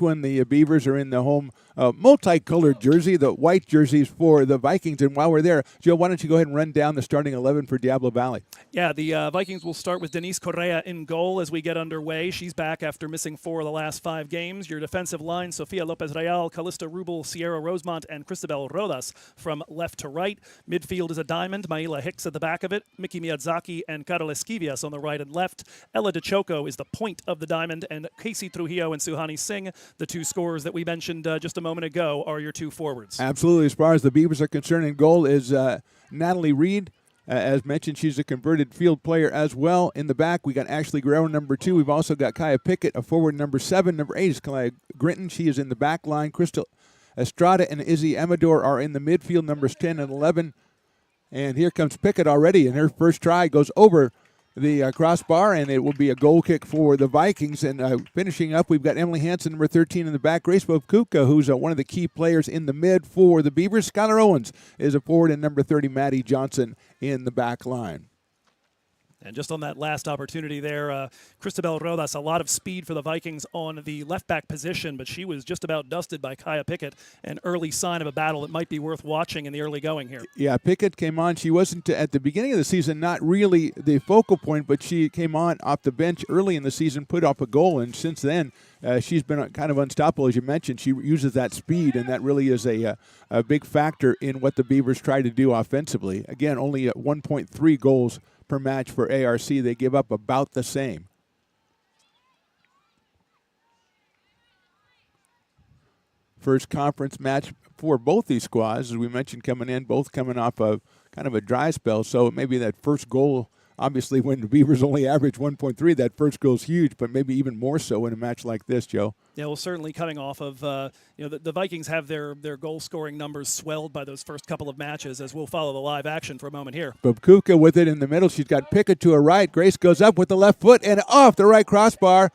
when the Beavers are in the home multicolored jersey, the white jerseys for the Vikings. And while we're there, Joe, why don't you go ahead and run down the starting 11 for Diablo Valley? Yeah, the Vikings will start with Denise Correa in goal as we get underway. She's back after missing 4 of the last 5 games. Your defensive line, Sofia Lopez-Real, Calista Rubel, Sierra Rosemont, and Cristabel Rodas from left to right. Midfield is a diamond. Maila Hicks at the back of it. Miki Miyazaki and Carol Esquivias on the right and left. Ella DeChoco is the point of the diamond, and Casey Trujillo and Suhani Singh, the 2 scorers that we mentioned just a moment ago, are your 2 forwards. Absolutely. As far as the Beavers are concerned, in goal is Natalie Reed. As mentioned, she's a converted field player as well. In the back, we got Ashley Guerrero, number 2. We've also got Kaya Pickett, a forward, number 7. Number 8 is Kalaya Grinton. She is in the back line. Crystal Estrada and Izzy Amador are in the midfield, numbers 10 and 11. And here comes Pickett already, and her first try goes over the crossbar, and it will be a goal kick for the Vikings. And finishing up, we've got Emily Hansen, number 13 in the back. Grace Bobkuka, who's one of the key players in the mid for the Beavers. Skylar Owens is a forward, and number 30, Maddie Johnson, in the back line. And just on that last opportunity there, Cristabel Rodas, a lot of speed for the Vikings on the left-back position, but she was just about dusted by Kaya Pickett, an early sign of a battle that might be worth watching in the early going here. Yeah, Pickett came on. She wasn't, at the beginning of the season, not really the focal point, but she came on off the bench early in the season, put up a goal, and since then she's been kind of unstoppable. As you mentioned, she uses that speed, and that really is a big factor in what the Beavers try to do offensively. Again, only at 1.3 goals per match for ARC. They give up about the same. First conference match for both these squads, as we mentioned, coming in, both coming off of kind of a dry spell. So maybe that first goal, obviously when the Beavers only average 1.3, that first goal is huge, but maybe even more so in a match like this, Joe. Yeah, well, certainly coming off of, the Vikings have their goal-scoring numbers swelled by those first couple of matches, as we'll follow the live action for a moment here. Bobkuka with it in the middle. She's got Pickett to her right. Grace goes up with the left foot and off the right crossbar.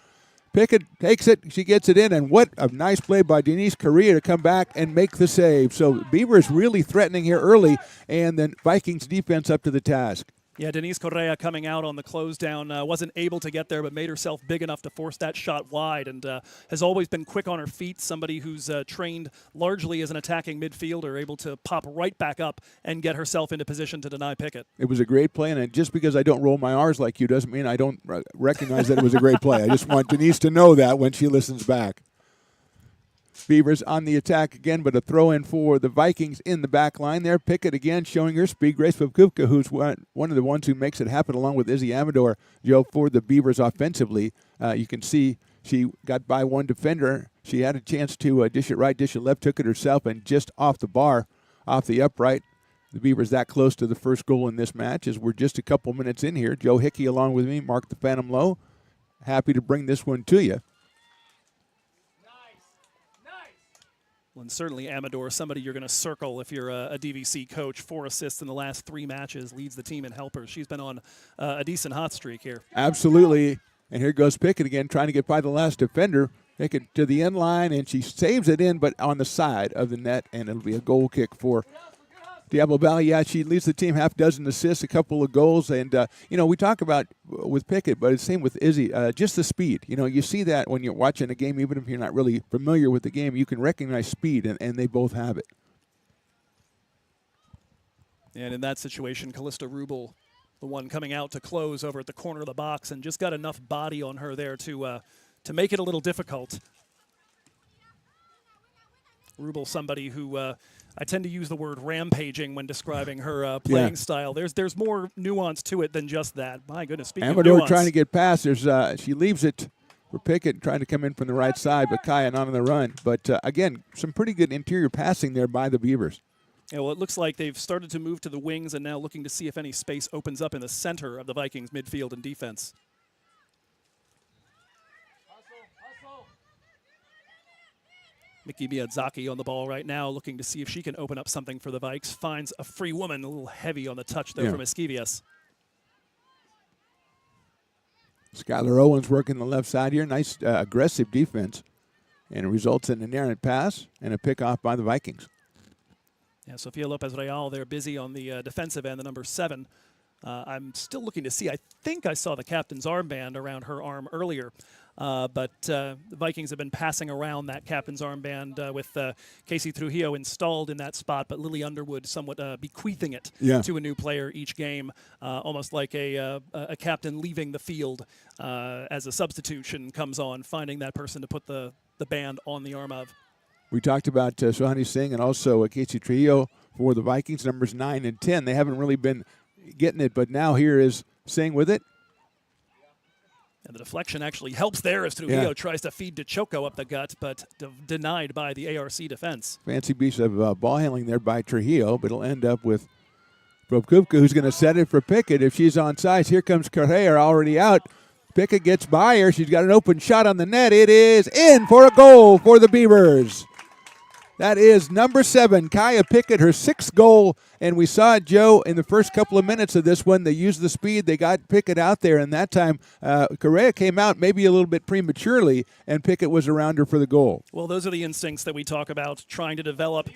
Pickett takes it. She gets it in, and what a nice play by Denise Correa to come back and make the save. So Beavers really threatening here early, and then Vikings defense up to the task. Yeah, Denise Correa coming out on the close down, wasn't able to get there, but made herself big enough to force that shot wide, and has always been quick on her feet, somebody who's trained largely as an attacking midfielder, able to pop right back up and get herself into position to deny Pickett. It was a great play, and just because I don't roll my R's like you doesn't mean I don't recognize that it was a great play. I just want Denise to know that when she listens back. Beavers on the attack again, but a throw-in for the Vikings in the back line there. Pickett again showing her speed. Grace Bobkuka, who's one of the ones who makes it happen along with Izzy Amador, Joe, for the Beavers offensively. You can see she got by one defender. She had a chance to dish it right, dish it left, took it herself, and just off the bar, off the upright. The Beavers that close to the first goal in this match as we're just a couple minutes in here. Joe Hickey along with me, Mark the Phantom Low. Happy to bring this one to you. Well, and certainly Amador, somebody you're going to circle if you're a DVC coach. 4 assists in the last 3 matches, leads the team in helpers. She's been on a decent hot streak here. Absolutely. And here goes Pickett again, trying to get by the last defender. Take it to the end line, and she saves it in, but on the side of the net, and it'll be a goal kick for Diablo Valley. Yeah, she leads the team, half dozen assists, a couple of goals. And, we talk about with Pickett, but it's the same with Izzy, just the speed. You see that when you're watching a game, even if you're not really familiar with the game, you can recognize speed, and they both have it. And in that situation, Calista Rubel, the one coming out to close over at the corner of the box, and just got enough body on her there to make it a little difficult. Rubel, somebody who I tend to use the word rampaging when describing her playing style. There's more nuance to it than just that. My goodness, speaking of nuance. trying to get past. She leaves it for Pickett trying to come in from the right side, but Kaya not on the run. But, again, some pretty good interior passing there by the Beavers. Yeah, well, it looks like they've started to move to the wings and now looking to see if any space opens up in the center of the Vikings midfield and defense. Miki Miyazaki on the ball right now, looking to see if she can open up something for the Vikes. Finds a free woman, a little heavy on the touch, though, from Esquivias. Skylar Owens working the left side here. Nice aggressive defense. And it results in an errant pass and a pick-off by the Vikings. Yeah, Sofia Lopez-Real there busy on the defensive end, the number 7. I'm still looking to see. I think I saw the captain's armband around her arm earlier. But the Vikings have been passing around that captain's armband with Casey Trujillo installed in that spot, but Lily Underwood somewhat bequeathing it to a new player each game, almost like a captain leaving the field as a substitution comes on, finding that person to put the band on the arm of. We talked about Sohani Singh and also Casey Trujillo for the Vikings, numbers 9 and 10. They haven't really been getting it, but now here is Singh with it. And the deflection actually helps there as Trujillo tries to feed to Choco up the gut, but denied by the ARC defense. Fancy piece of ball handling there by Trujillo, but it'll end up with Probkupka, who's going to set it for Pickett if she's on sides. Here comes Correa already out. Pickett gets by her. She's got an open shot on the net. It is in for a goal for the Beavers. That is number 7, Kaya Pickett, her 6th goal. And we saw it, Joe, in the first couple of minutes of this one. They used the speed. They got Pickett out there. And that time, Correa came out maybe a little bit prematurely, and Pickett was around her for the goal. Well, those are the instincts that we talk about, trying to develop.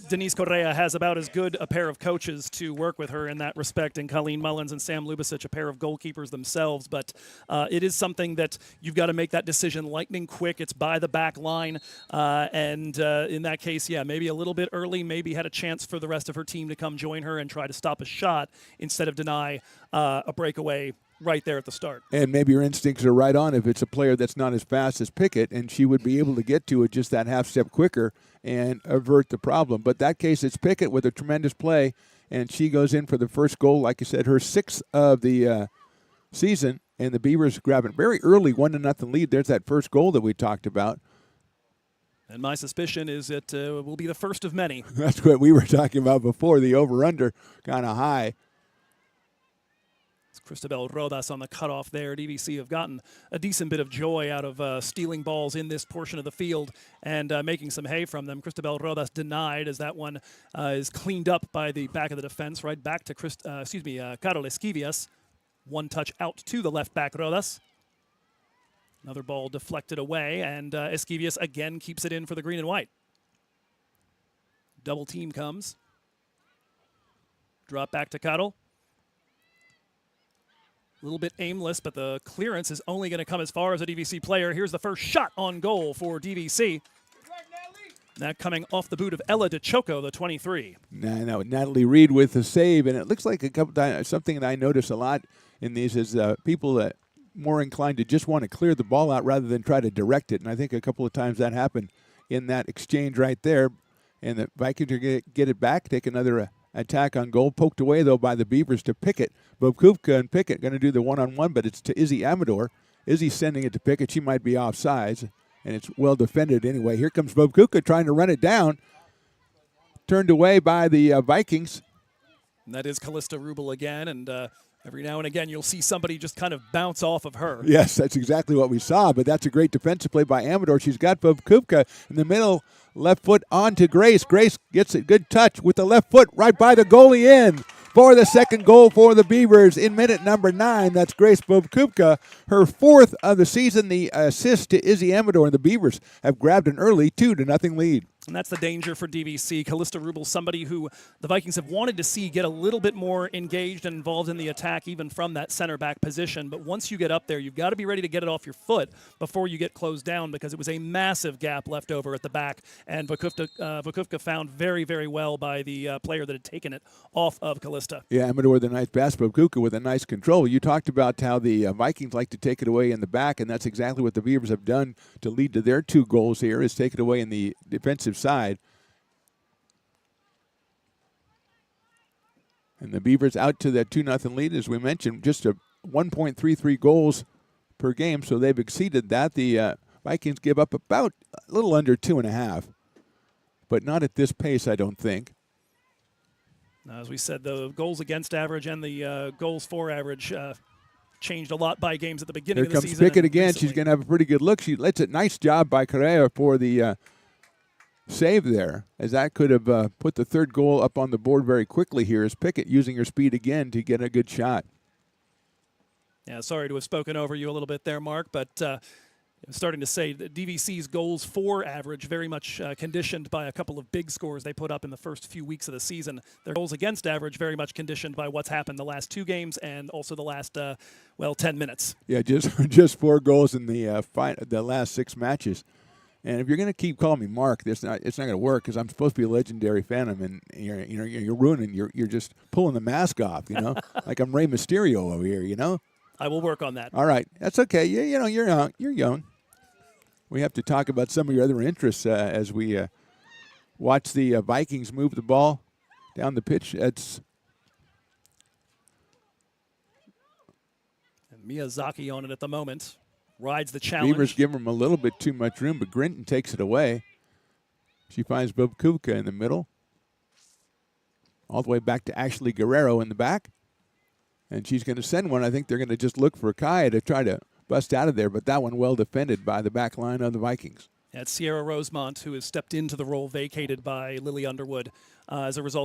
Denise Correa has about as good a pair of coaches to work with her in that respect, and Colleen Mullins and Sam Lubasic, a pair of goalkeepers themselves. But it is something that you've got to make that decision lightning quick. It's by the back line. And in that case, maybe a little bit early, maybe had a chance for the rest of her team to come join her and try to stop a shot instead of deny a breakaway right there at the start. And maybe your instincts are right on if it's a player that's not as fast as Pickett, and she would be able to get to it just that half step quicker and avert the problem. But that case, it's Pickett with a tremendous play, and she goes in for the first goal, like you said, her 6th of the season, and the Beavers grab it very early, 1-0 lead. There's that first goal that we talked about. And my suspicion is it will be the first of many. That's what we were talking about before, the over-under kind of high. It's Cristabel Rodas on the cutoff there. DVC have gotten a decent bit of joy out of stealing balls in this portion of the field and making some hay from them. Cristabel Rodas denied as that one is cleaned up by the back of the defense, right back to Carol Esquivias. One touch out to the left back, Rodas. Another ball deflected away, and Esquivias again keeps it in for the green and white. Double team comes. Drop back to Carol. A little bit aimless, but the clearance is only going to come as far as a DVC player. Here's the first shot on goal for DVC. That coming off the boot of Ella DeChoco, the 23. Natalie Reed with the save, and it looks like a couple times, something that I notice a lot in these is people that more inclined to just want to clear the ball out rather than try to direct it. And I think a couple of times that happened in that exchange right there. And the Vikings are going to get it back, take another attack on goal. Poked away, though, by the Beavers to Pickett. Bobkupka and Pickett going to do the one-on-one, but it's to Izzy Amador. Izzy's sending it to Pickett. She might be offsides, and it's well defended anyway. Here comes Bobkupka trying to run it down. Turned away by the Vikings. And that is Callista Rubel again, and every now and again, you'll see somebody just kind of bounce off of her. Yes, that's exactly what we saw, but that's a great defensive play by Amador. She's got Bobkupka in the middle, left foot on to Grace. Grace gets a good touch with the left foot right by the goalie in for the second goal for the Beavers in minute number 9. That's Grace Bobkupka, her 4th of the season. The assist to Izzy Amador, and the Beavers have grabbed an early 2-0 lead. And that's the danger for DVC. Callista Rubel, somebody who the Vikings have wanted to see get a little bit more engaged and involved in the attack, even from that center back position. But once you get up there, you've got to be ready to get it off your foot before you get closed down, because it was a massive gap left over at the back. And Vakufka found very, very well by the player that had taken it off of Callista. Yeah, Amador with a nice pass, Bobkupka with a nice control. You talked about how the Vikings like to take it away in the back, and that's exactly what the Beavers have done to lead to their 2 goals here, is take it away in the defensive side. And the Beavers out to that 2-0 lead, as we mentioned, just a 1.33 goals per game, so they've exceeded that. The Vikings give up about a little under 2.5, but not at this pace, I don't think. Now, as we said, the goals against average and the goals for average changed a lot by games at the beginning of the season. Here comes Pickett again. Recently. She's going to have a pretty good look. She lets it. Nice job by Correa for the save there, as that could have put the 3rd goal up on the board very quickly here, as Pickett using her speed again to get a good shot. Yeah, sorry to have spoken over you a little bit there, Mark, but Starting to say that DVC's goals for average very much conditioned by a couple of big scores they put up in the first few weeks of the season. Their goals against average very much conditioned by what's happened the last 2 games and also the last 10 minutes. Yeah, just 4 goals in the last 6 matches. And if you're going to keep calling me Mark, it's not going to work because I'm supposed to be a legendary Phantom, and you're ruining. You're just pulling the mask off. Like I'm Rey Mysterio over here. I will work on that. All right, that's okay. You're young. You're young. We have to talk about some of your other interests as we watch the Vikings move the ball down the pitch. And Miyazaki on it at the moment. Rides the challenge. Beavers give him a little bit too much room, but Grinton takes it away. She finds Bubkuka in the middle. All the way back to Ashley Guerrero in the back. And she's going to send one. I think they're going to just look for Kaya to try to bust out of there, but that one well defended by the back line of the Vikings. That's Sierra Rosemont, who has stepped into the role vacated by Lily Underwood as a result